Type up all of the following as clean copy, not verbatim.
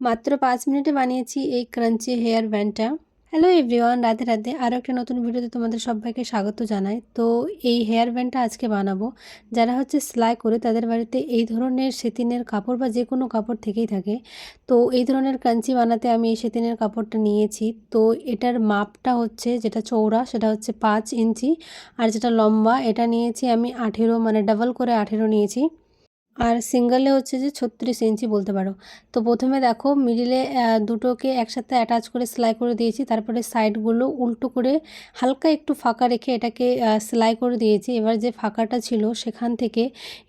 মাত্র 5 মিনিটে বানিয়েছি এই ক্রাঞ্চি হেয়ার ব্যান্ডটা। Hello everyone, Radhe Radhe. আরও একটা নতুন ভিডিওতে তোমাদের সবাইকে স্বাগত জানাই। তো এই হেয়ার ব্যান্ডটা আজকে বানাবো। যারা সেলাই করে তাদের বাড়িতে এই ধরনের সেতিনের কাপড় বা যে কোনো কাপড় থেকেই থাকে। তো এই ধরনের ক্রাঞ্চি বানাতে আমি এই সেতিনের কাপড়টা নিয়েছি। তো এটার মাপটা যেটা চওড়া সেটা 5 ইঞ্চি, আর যেটা লম্বা এটা নিয়েছি আমি 18, মানে ডাবল করে 18 নিয়েছি। আর সিঙ্গেলে যে 36 ইঞ্চি বলতে পারো। তো প্রথমে দেখো মিডিলে দুটোকে একসাথে অ্যাটাচ করে সেলাই করে দিয়েছি, তারপরে সাইডগুলো উল্টো করে হালকা একটু ফাঁকা রেখে এটাকে সেলাই করে দিয়েছি। এবার যে ফাঁকাটা ছিল সেখান থেকে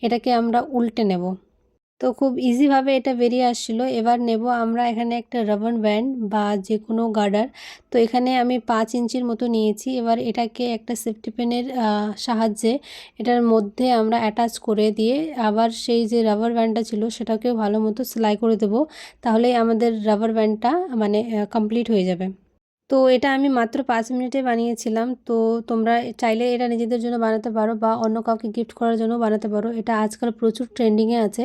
এটাকে আমরা উল্টে নেব। তো খুব ইজিভাবে এটা বেরিয়ে আসছিলো। এবার নেব আমরা এখানে একটা রাবার ব্যান্ড বা যে কোনো গার্ডার। তো এখানে আমি 5 ইঞ্চির মতো নিয়েছি। এবার এটাকে একটা সেফটি পিনের সাহায্যে এটার মধ্যে আমরা অ্যাটাচ করে দিয়ে আবার সেই যে রাবার ব্যান্ডটা ছিল সেটাকেও ভালো মতো সেলাই করে দেব। তাহলেই আমাদের রাবার ব্যান্ডটা মানে কমপ্লিট হয়ে যাবে। তো এটা আমি মাত্র 5 মিনিটে বানিয়েছিলাম। তো তোমরা চাইলে এটা নিজেদের জন্য বানাতে পারো বা অন্য কাউকে গিফট করার জন্য বানাতে পারো। এটা আজকাল প্রচুর ট্রেন্ডিংয়ে আছে।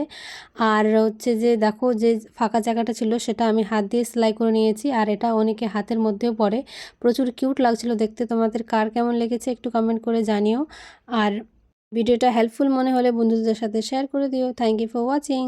আর যে দেখো যে ফাঁকা জায়গাটা ছিল সেটা আমি হাত দিয়ে সেলাই করে নিয়েছি, আর এটা অনেকে হাতের মধ্যেও পরে। প্রচুর কিউট লাগছিল দেখতে। তোমাদের কার কেমন লেগেছে একটু কমেন্ট করে জানিও। আর ভিডিওটা হেল্পফুল মনে হলে বন্ধুদের সাথে শেয়ার করে দিও। Thank you for watching.